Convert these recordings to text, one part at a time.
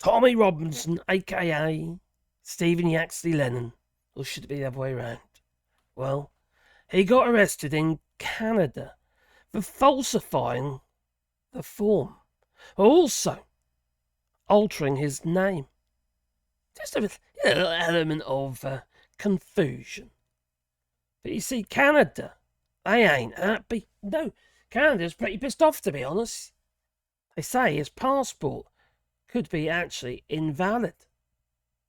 Tommy Robinson, a.k.a. Stephen Yaxley Lennon. Or should it be the other way around? Well, he got arrested in Canada for falsifying the form. Also, altering his name. Just a little element of confusion. But you see, Canada, they ain't happy. No, Canada's pretty pissed off, to be honest. They say his passport could be actually invalid.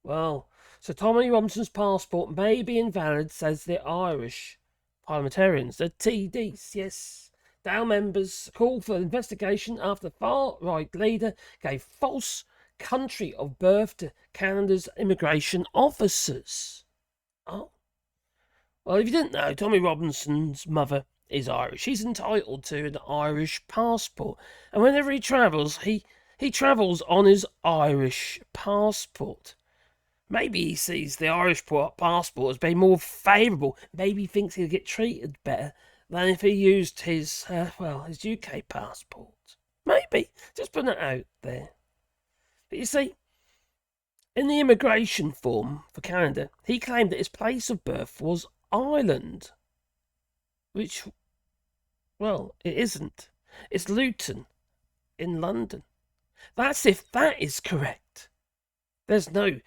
Well, so Tommy Robinson's passport may be invalid, says the Irish parliamentarians, the TDs, yes. Dow members call for investigation after the far-right leader gave false country of birth to Canada's immigration officers. Oh. Well, if you didn't know, Tommy Robinson's mother is Irish. He's entitled to an Irish passport. And whenever he travels, he travels on his Irish passport. Maybe he sees the Irish passport as being more favourable. Maybe he thinks he'll get treated better than if he used his UK passport. Maybe. Just putting it out there. But you see, in the immigration form for Canada, he claimed that his place of birth was Ireland. Which, well, it isn't. It's Luton in London. That's if that is correct. There's no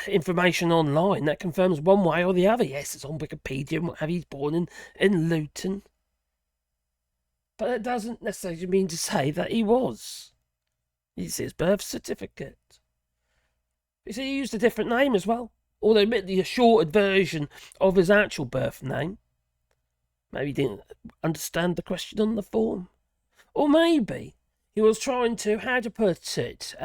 information online that confirms one way or the other. Yes, it's on Wikipedia and what have you. He's born in Luton. But that doesn't necessarily mean to say that he was. It's his birth certificate. You see, he used a different name as well. Although admittedly a shortened version of his actual birth name. Maybe he didn't understand the question on the form. Or maybe he was trying to, how to put it,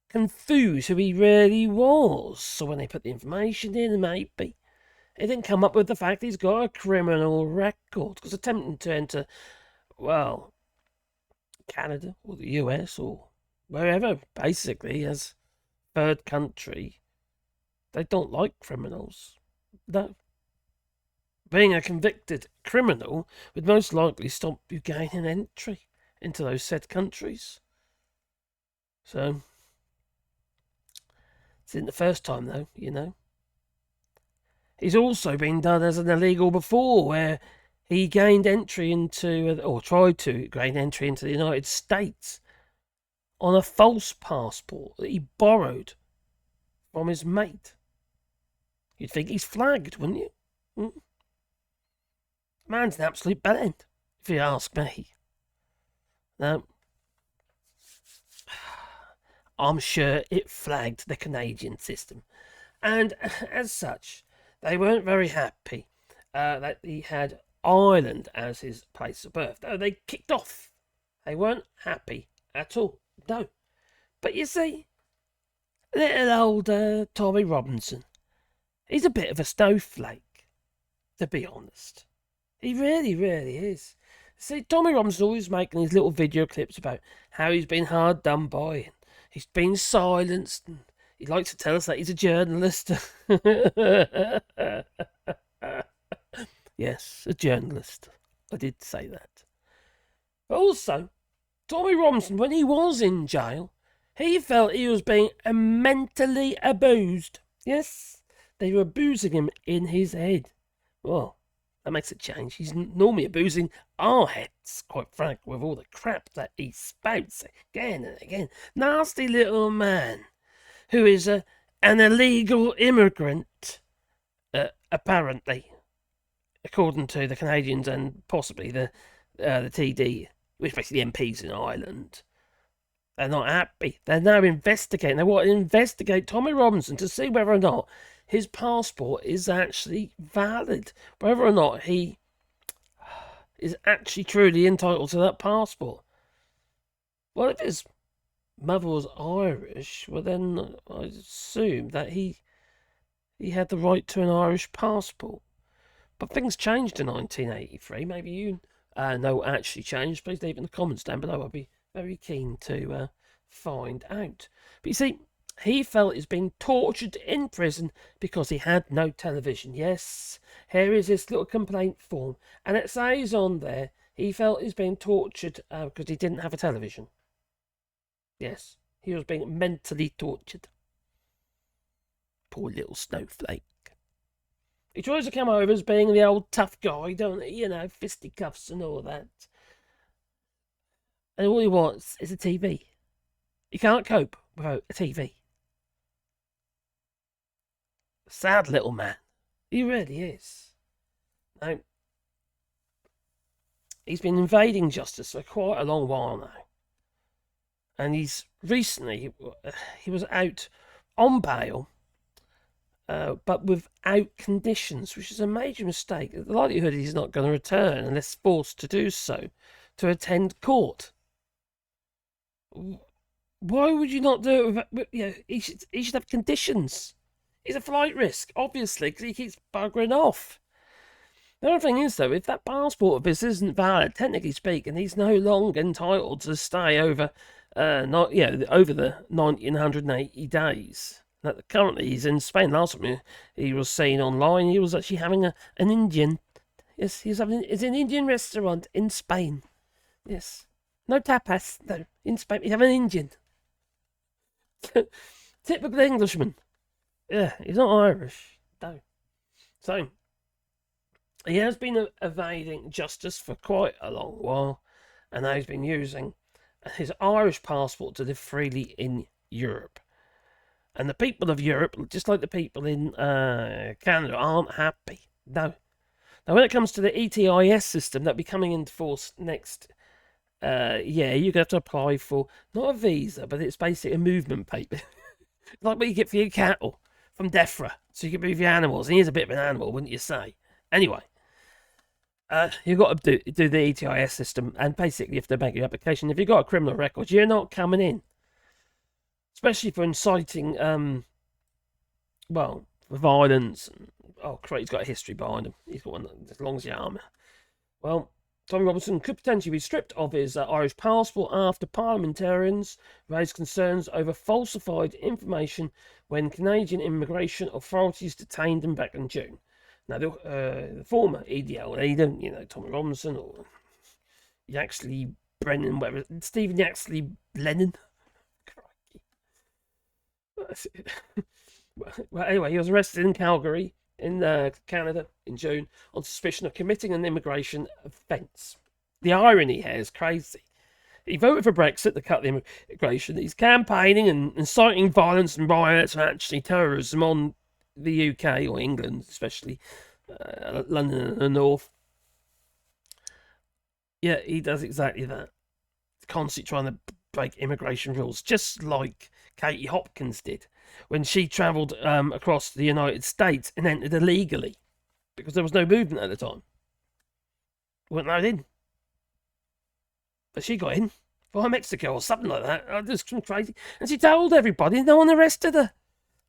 confuse who he really was. So when they put the information in, maybe it didn't come up with the fact he's got a criminal record. Because attempting to enter, well, Canada or the US or wherever, basically, as third country, they don't like criminals. No. Being a convicted criminal would most likely stop you gaining entry into those said countries. So, it's in the first time, though, you know. He's also been done as an illegal before, where he gained entry into, or tried to gain entry into the United States on a false passport that he borrowed from his mate. You'd think he's flagged, wouldn't you? Man's an absolute bellend, if you ask me. Now, I'm sure it flagged the Canadian system. And as such, they weren't very happy that he had Ireland as his place of birth. No, they kicked off. They weren't happy at all. No. But you see, little old Tommy Robinson, he's a bit of a snowflake, to be honest. He really, really is. See, Tommy Robinson's always making these little video clips about how he's been hard done by and he's been silenced, and he likes to tell us that he's a journalist. Yes, a journalist. I did say that. But also, Tommy Robinson, when he was in jail, he felt he was being mentally abused. Yes, they were abusing him in his head. Well, that makes a change. He's normally abusing our heads, quite frank, with all the crap that he spouts again and again. Nasty little man who is an illegal immigrant, apparently, according to the Canadians and possibly the TD, which basically the MPs in Ireland. They're not happy. They're now investigating. They want to investigate Tommy Robinson to see whether or not his passport is actually valid, whether or not he is actually truly entitled to that passport. Well, if his mother was Irish, well then I assume that he had the right to an Irish passport. But things changed in 1983. Maybe you know what actually changed. Please leave in the comments down below. I'll be very keen to find out. But you see, he felt he's been tortured in prison because he had no television. Yes, here is this little complaint form. And it says on there, he felt he's been tortured because he didn't have a television. Yes, He was being mentally tortured. Poor little snowflake. He tries to come over as being the old tough guy, don't he? You know, fisticuffs and all that. And all he wants is a TV. He can't cope without a TV. Sad little man. He really is. Now, he's been evading justice for quite a long while now. And he's recently, he was out on bail, but without conditions, which is a major mistake. The likelihood he's not going to return unless forced to do so, to attend court. Why would you not do it? He should have conditions. He's a flight risk, obviously, because he keeps buggering off. The other thing is, though, if that passport of his isn't valid, technically speaking, he's no longer entitled to stay over, over the 1980 days. Currently, he's in Spain. Last time he was seen online, he was actually having an Indian. Yes, it's an Indian restaurant in Spain. Yes, no tapas. No, in Spain, he's having an Indian. Typical Englishman. Yeah, he's not Irish. No. So, he has been evading justice for quite a long while, and now he's been using his Irish passport to live freely in Europe. And the people of Europe, just like the people in Canada, aren't happy. No. Now, when it comes to the ETIS system that'll be coming into force next year, you're going to have to apply for, not a visa, but it's basically a movement paper. Like what you get for your cattle from DEFRA, so you can move your animals. And he's a bit of an animal, wouldn't you say? Anyway, you've got to do the ETIS system, and basically, if they make your application, if you've got a criminal record, you're not coming in. Especially for inciting, for violence. He's got a history behind him. He's got one as long as your arm. Well, Tommy Robinson could potentially be stripped of his Irish passport after parliamentarians raised concerns over falsified information when Canadian immigration authorities detained him back in June. Now, the former EDL leader, Tommy Robinson or Yaxley Brennan, whatever, Stephen Yaxley Lennon. Well, anyway, he was arrested in Calgary, in Canada, in June, on suspicion of committing an immigration offence. The irony here is crazy. He voted for Brexit to cut the immigration. He's campaigning and inciting violence and riots and actually terrorism on the UK, or England especially, London and the North. Yeah, he does exactly that. Constantly trying to break immigration rules, just like Katie Hopkins did when she travelled across the United States and entered illegally because there was no movement at the time. Weren't allowed in. But she got in via Mexico or something like that. Just crazy. And she told everybody, no one arrested her.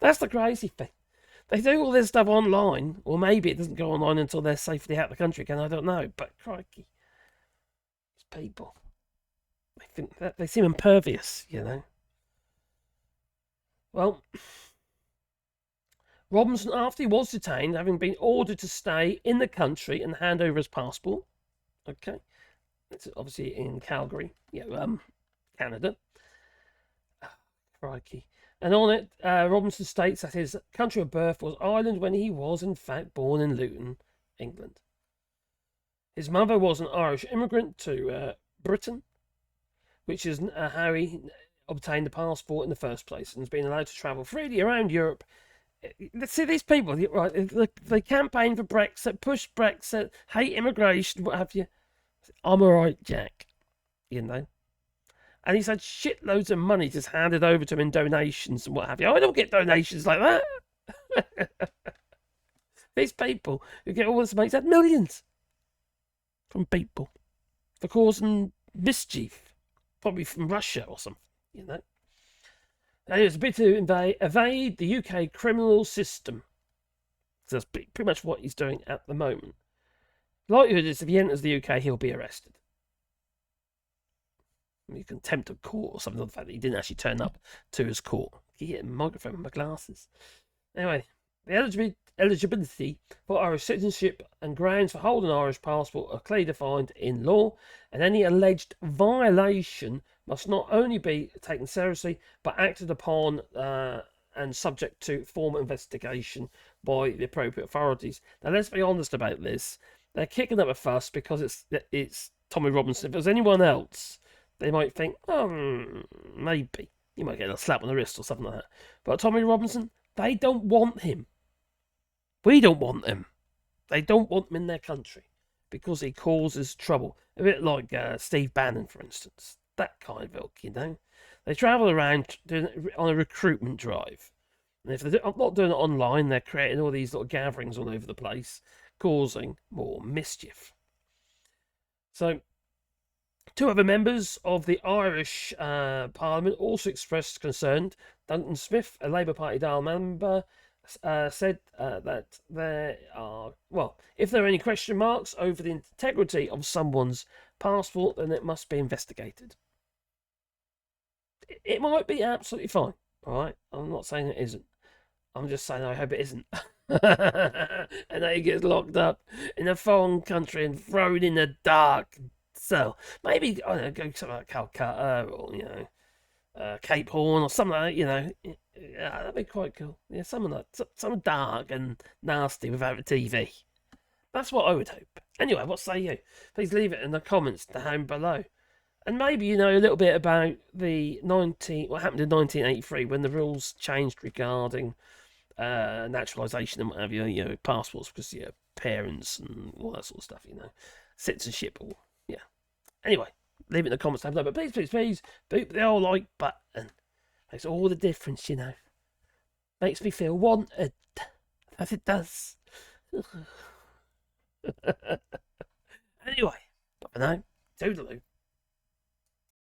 That's the crazy thing. They do all this stuff online, or maybe it doesn't go online until they're safely out of the country again, I don't know. But crikey, these people, they think that they seem impervious, Well, Robinson, after he was detained, having been ordered to stay in the country and hand over his passport. Okay, it's obviously in Calgary, Canada. Crikey. And on it, Robinson states that his country of birth was Ireland when he was, in fact, born in Luton, England. His mother was an Irish immigrant to Britain, which is how he obtained the passport in the first place and has been allowed to travel freely around Europe. Let's see these people, right? They campaign for Brexit, push Brexit, hate immigration, what have you. I'm alright, Jack. And he's had shitloads of money just handed over to him in donations and what have you. I don't get donations like that. These people who get all this money, he's had millions from people for causing mischief. Probably from Russia or something, And it's a bit to evade the UK criminal system. So that's pretty much what he's doing at the moment. Likelihood is if he enters the UK, he'll be arrested. Contempt of court or something, the fact that he didn't actually turn up to his court. He hit a microphone with my glasses. Anyway, The eligibility for Irish citizenship and grounds for holding an Irish passport are clearly defined in law, and any alleged violation must not only be taken seriously but acted upon and subject to formal investigation by the appropriate authorities. Now, let's be honest about this. They're kicking up a fuss because it's Tommy Robinson. If it was anyone else, they might think, oh, maybe. You might get a slap on the wrist or something like that. But Tommy Robinson, they don't want him. We don't want him. They don't want him in their country because he causes trouble. A bit like Steve Bannon, for instance. That kind of ilk, you know. They travel around on a recruitment drive. And if they're not doing it online, they're creating all these little gatherings all over the place, causing more mischief. So, two other members of the Irish Parliament also expressed concern. Duncan Smith, a Labour Party Dáil member, said that there are, if there are any question marks over the integrity of someone's passport, then it must be investigated. It might be absolutely fine, all right? I'm not saying it isn't. I'm just saying I hope it isn't. And that he gets locked up in a foreign country and thrown in a dark cell. Maybe, I don't know, go something like Calcutta or, Cape Horn or something like that, Yeah, that'd be quite cool. Yeah, something dark and nasty without a TV. That's what I would hope. Anyway, what say you? Please leave it in the comments down below. And maybe a little bit about what happened in 1983 when the rules changed regarding naturalisation and what have you, passports because parents and all that sort of stuff, citizenship or Anyway, leave it in the comments down below. But please, please, please, boop the old like button. Makes all the difference, Makes me feel wanted. As it does. Anyway, but for now, toodaloo.